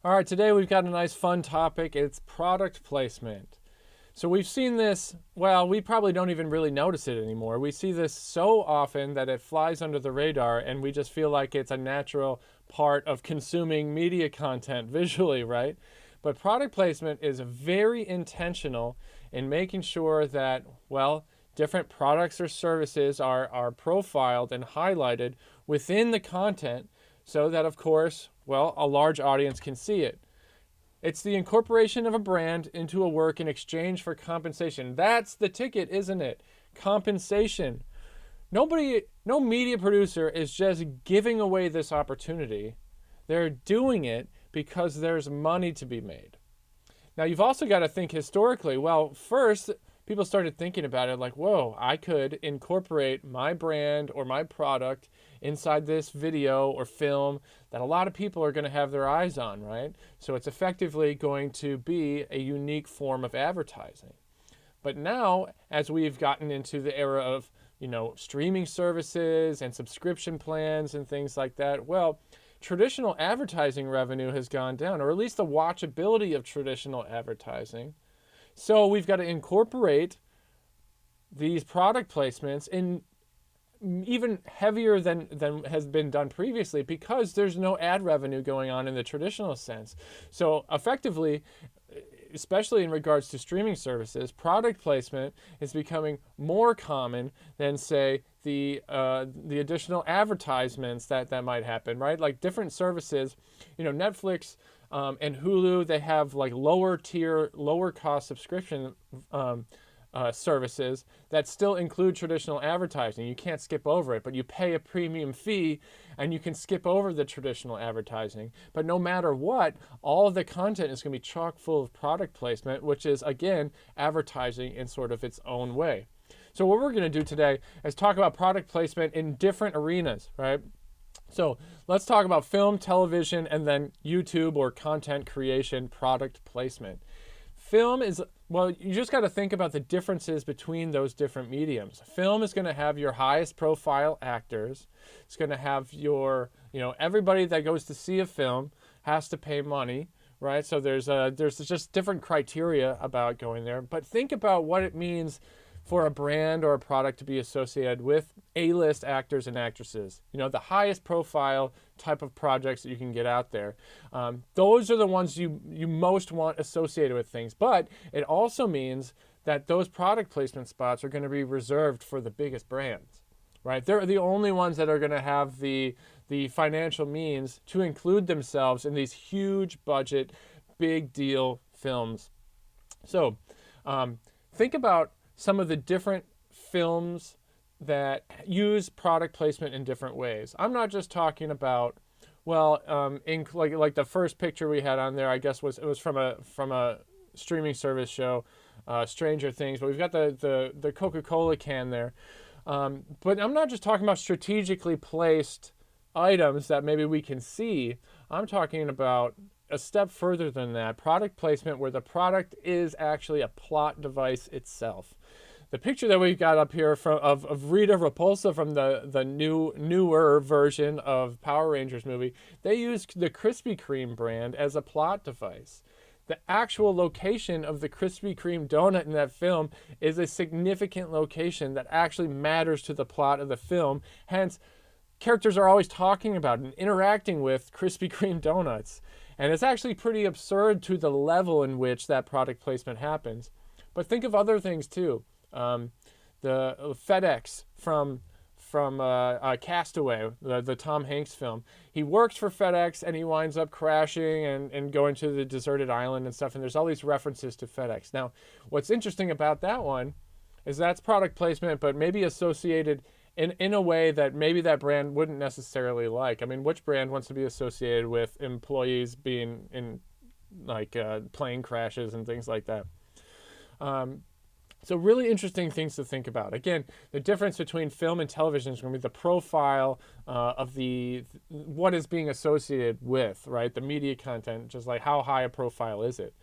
All right, today we've got a nice fun topic. It's product placement. So we've seen this, well, we probably don't even really notice it anymore. We see this so often that it flies under the radar and we just feel like it's a natural part of consuming media content visually, right? But product placement is very intentional in making sure that, well, different products or services are profiled and highlighted within the content so that, of course, well, a large audience can see it. It's the incorporation of a brand into a work in exchange for compensation. That's the ticket, isn't it? Compensation. No media producer is just giving away this opportunity. They're doing it because there's money to be made. Now, you've also got to think historically. Well, first, people started thinking about it like, whoa, I could incorporate my brand or my product inside this video or film that a lot of people are going to have their eyes on, right? So it's effectively going to be a unique form of advertising. But now, as we've gotten into the era of, streaming services and subscription plans and things like that, well, traditional advertising revenue has gone down, or at least the watchability of traditional advertising. So we've got to incorporate these product placements in even heavier than has been done previously because there's no ad revenue going on in the traditional sense. So effectively, especially in regards to streaming services, product placement is becoming more common than, say, the additional advertisements that might happen, right? Like different services, Netflix and Hulu, they have like lower tier, lower cost subscription services that still include traditional advertising. You can't skip over it, but you pay a premium fee and you can skip over the traditional advertising. But no matter what, all of the content is going to be chock full of product placement, which is, again, advertising in sort of its own way. So what we're going to do today is talk about product placement in different arenas, right? So let's talk about film, television, and then YouTube or content creation product placement. Film is, well, you just got to think about the differences between those different mediums. Film is going to have your highest profile actors. It's going to have your, everybody that goes to see a film has to pay money, right? So there's just different criteria about going there. But think about what it means for a brand or a product to be associated with A-list actors and actresses. The highest profile type of projects that you can get out there. Those are the ones you most want associated with things. But it also means that those product placement spots are going to be reserved for the biggest brands, right? They're the only ones that are going to have the financial means to include themselves in these huge budget, big deal films. So think about some of the different films that use product placement in different ways. I'm not just talking about, like the first picture we had on there, I guess it was from a streaming service show, Stranger Things. But we've got the Coca-Cola can there. But I'm not just talking about strategically placed items that maybe we can see. I'm talking about a step further than that, product placement where the product is actually a plot device itself. The picture that we've got up here of Rita Repulsa from the newer version of Power Rangers movie, they used the Krispy Kreme brand as a plot device. The actual location of the Krispy Kreme donut in that film is a significant location that actually matters to the plot of the film. Hence, characters are always talking about and interacting with Krispy Kreme donuts. And it's actually pretty absurd to the level in which that product placement happens. But think of other things too. The FedEx from Castaway, the Tom Hanks film. He works for FedEx and he winds up crashing and going to the deserted island and stuff. And there's all these references to FedEx. Now, what's interesting about that one is that's product placement, but maybe associated in a way that maybe that brand wouldn't necessarily like. I mean, which brand wants to be associated with employees being in plane crashes and things like that? So really interesting things to think about. Again, the difference between film and television is going to be the profile of what is being associated with, right? The media content, just like how high a profile is it.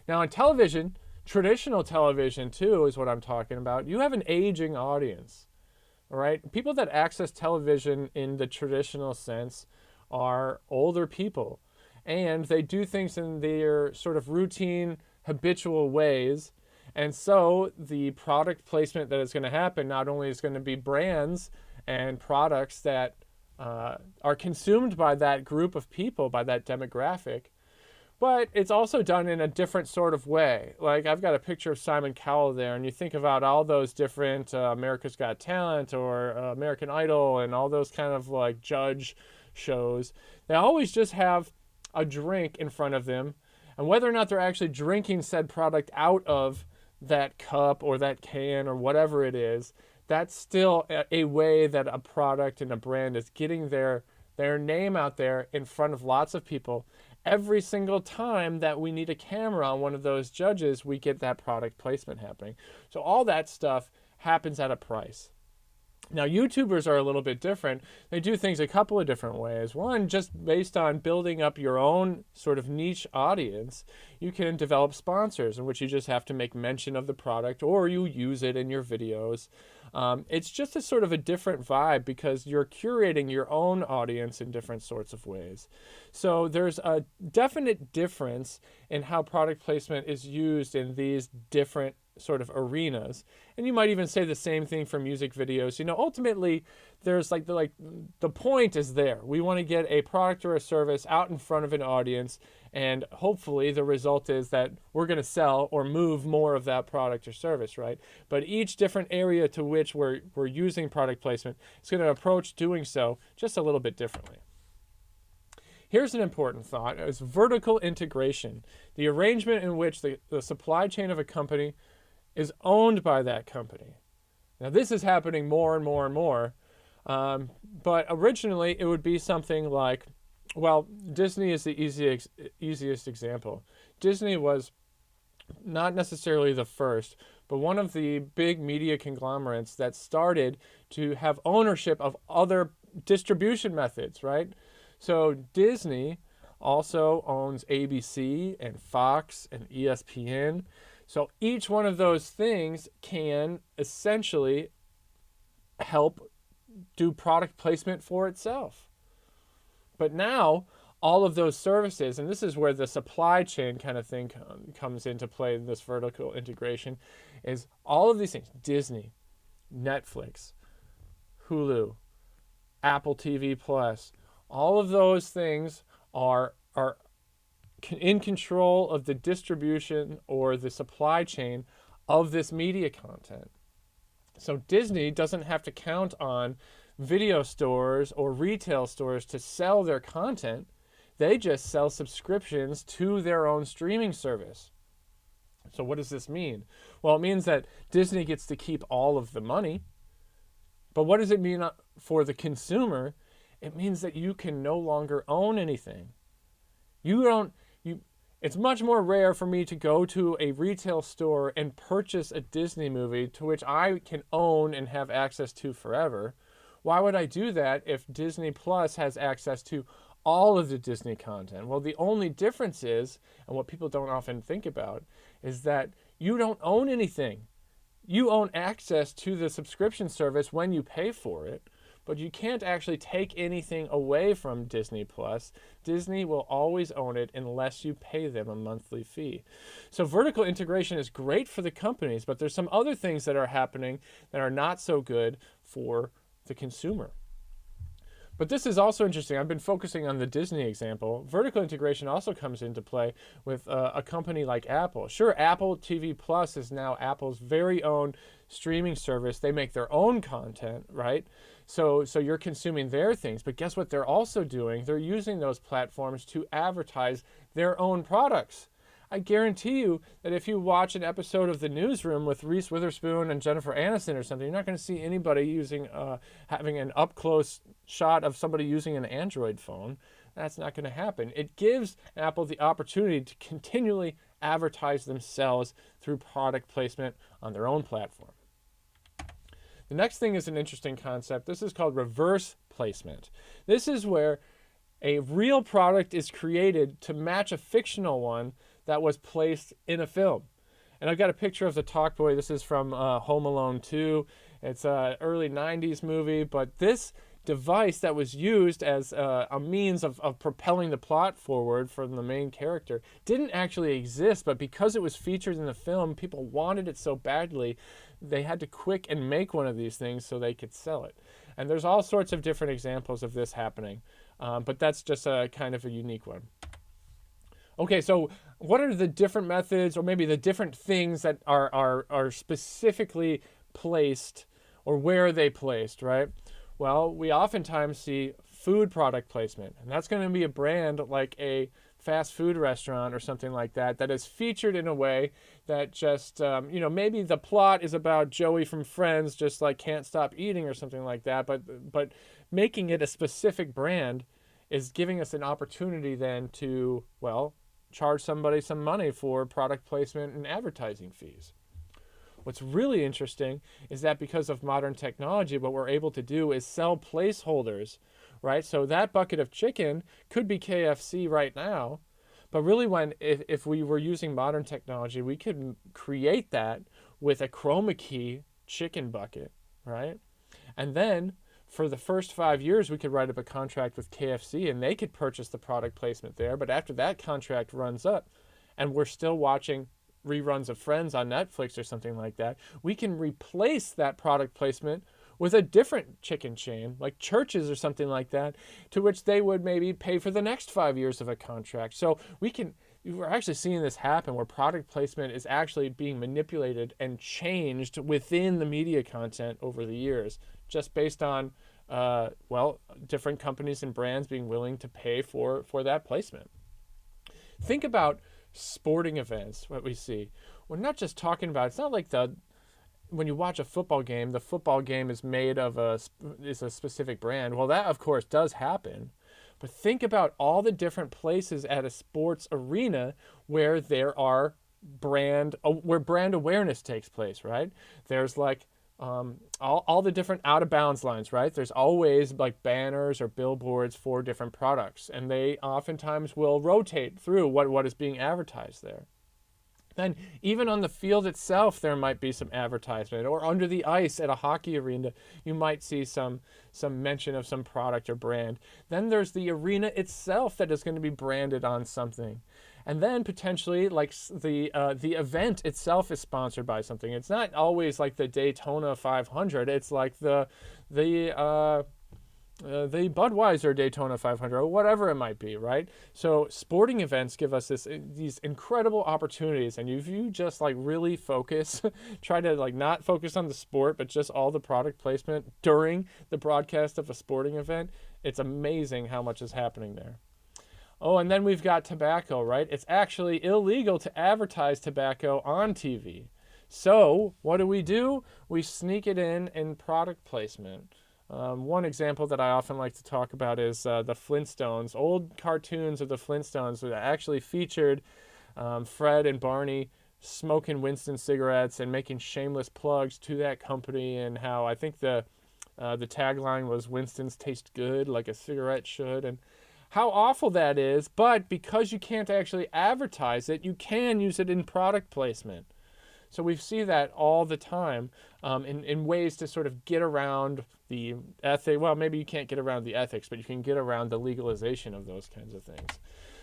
Now on television, traditional television too is what I'm talking about. You have an aging audience. All right, people that access television in the traditional sense are older people. and they do things in their sort of routine, habitual ways. And so the product placement that is going to happen not only is going to be brands and products that are consumed by that group of people, by that demographic, but it's also done in a different sort of way. Like I've got a picture of Simon Cowell there, and you think about all those different America's Got Talent or American Idol and all those kind of like judge shows. They always just have a drink in front of them, and whether or not they're actually drinking said product out of that cup or that can or whatever it is, that's still a way that a product and a brand is getting their name out there in front of lots of people. Every single time that we need a camera on one of those judges, we get that product placement happening. So all that stuff happens at a price. Now, YouTubers are a little bit different. They do things a couple of different ways. One, just based on building up your own sort of niche audience, you can develop sponsors in which you just have to make mention of the product or you use it in your videos. It's just a sort of a different vibe because you're curating your own audience in different sorts of ways. So there's a definite difference in how product placement is used in these different sort of arenas. And you might even say the same thing for music videos. You know, ultimately, there's the point is there. We want to get a product or a service out in front of an audience, and hopefully the result is that we're going to sell or move more of that product or service, right? But each different area to which we're using product placement is going to approach doing so just a little bit differently. Here's an important thought, is vertical integration, the arrangement in which the supply chain of a company is owned by that company. Now this is happening more and more and more, but originally it would be something like, well, Disney is the easiest example. Disney was not necessarily the first, but one of the big media conglomerates that started to have ownership of other distribution methods, right? So Disney also owns ABC and Fox and ESPN. So each one of those things can essentially help do product placement for itself. But now all of those services, and this is where the supply chain kind of thing comes into play in this vertical integration, is all of these things, Disney, Netflix, Hulu, Apple TV Plus, all of those things are in control of the distribution or the supply chain of this media content. So Disney doesn't have to count on video stores or retail stores to sell their content. They just sell subscriptions to their own streaming service. So what does this mean? Well, it means that Disney gets to keep all of the money. But what does it mean for the consumer? It means that you can no longer own anything. It's much more rare for me to go to a retail store and purchase a Disney movie to which I can own and have access to forever. Why would I do that if Disney Plus has access to all of the Disney content? Well, the only difference is, and what people don't often think about, is that you don't own anything. You own access to the subscription service when you pay for it, but you can't actually take anything away from Disney Plus. Disney will always own it unless you pay them a monthly fee. So vertical integration is great for the companies, but there's some other things that are happening that are not so good for the consumer. But this is also interesting. I've been focusing on the Disney example. Vertical integration also comes into play with a company like Apple. Sure, Apple TV Plus is now Apple's very own streaming service. They make their own content, right? So you're consuming their things. But guess what they're also doing? They're using those platforms to advertise their own products. I guarantee you that if you watch an episode of The Newsroom with Reese Witherspoon and Jennifer Aniston or something, you're not going to see anybody having an up-close shot of somebody using an Android phone. That's not going to happen. It gives Apple the opportunity to continually advertise themselves through product placement on their own platform. The next thing is an interesting concept. This is called reverse placement. This is where a real product is created to match a fictional one that was placed in a film. And I've got a picture of the Talk Boy. This is from Home Alone 2. It's an early 90s movie, but this device that was used as a means of propelling the plot forward from the main character didn't actually exist, but because it was featured in the film, people wanted it so badly, they had to quick and make one of these things so they could sell it. And there's all sorts of different examples of this happening, but that's just a kind of a unique one. Okay, so what are the different methods, or maybe the different things that are specifically placed, or where are they placed, right? Well, we oftentimes see food product placement, and that's going to be a brand like a fast food restaurant or something like that that is featured in a way that just, maybe the plot is about Joey from Friends just like can't stop eating or something like that, but making it a specific brand is giving us an opportunity then to, well, charge somebody some money for product placement and advertising fees. What's really interesting is that because of modern technology, what we're able to do is sell placeholders, right? So that bucket of chicken could be KFC right now, but really if we were using modern technology, we could create that with a chroma key chicken bucket, right? And then for the first 5 years, we could write up a contract with KFC and they could purchase the product placement there. But after that contract runs up and we're still watching reruns of Friends on Netflix or something like that, we can replace that product placement with a different chicken chain, like Church's or something like that, to which they would maybe pay for the next 5 years of a contract. So we're actually seeing this happen where product placement is actually being manipulated and changed within the media content over the years, just based on, different companies and brands being willing to pay for that placement. Think about sporting events, what we see. We're not just talking about, it's not like when you watch a football game, the football game is made of is a specific brand. Well, that of course does happen. But think about all the different places at a sports arena where where brand awareness takes place, right? There's like all the different out of bounds lines, right? There's always like banners or billboards for different products, and they oftentimes will rotate through what is being advertised there. Then even on the field itself, there might be some advertisement, or under the ice at a hockey arena, you might see some mention of some product or brand. Then there's the arena itself that is going to be branded on something. And then potentially like the event itself is sponsored by something. It's not always like the Daytona 500. It's like the Budweiser Daytona 500 or whatever it might be, right? So sporting events give us these incredible opportunities, and if you just like really focus, try to like not focus on the sport, but just all the product placement during the broadcast of a sporting event, it's amazing how much is happening there. Oh, and then we've got tobacco, right? It's actually illegal to advertise tobacco on TV. So what do? We sneak it in product placement. One example that I often like to talk about is the Flintstones. Old cartoons of the Flintstones that actually featured Fred and Barney smoking Winston cigarettes and making shameless plugs to that company, and how I think the tagline was "Winston's taste good like a cigarette should," and how awful that is. But because you can't actually advertise it, you can use it in product placement. So we see that all the time in ways to sort of get around the ethic. Well, maybe you can't get around the ethics, but you can get around the legalization of those kinds of things.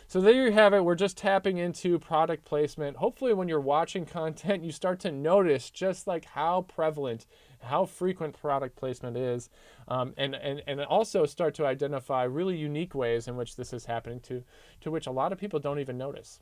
So there you have it. We're just tapping into product placement. Hopefully when you're watching content, you start to notice just like how prevalent, how frequent product placement is, and also start to identify really unique ways in which this is happening to which a lot of people don't even notice.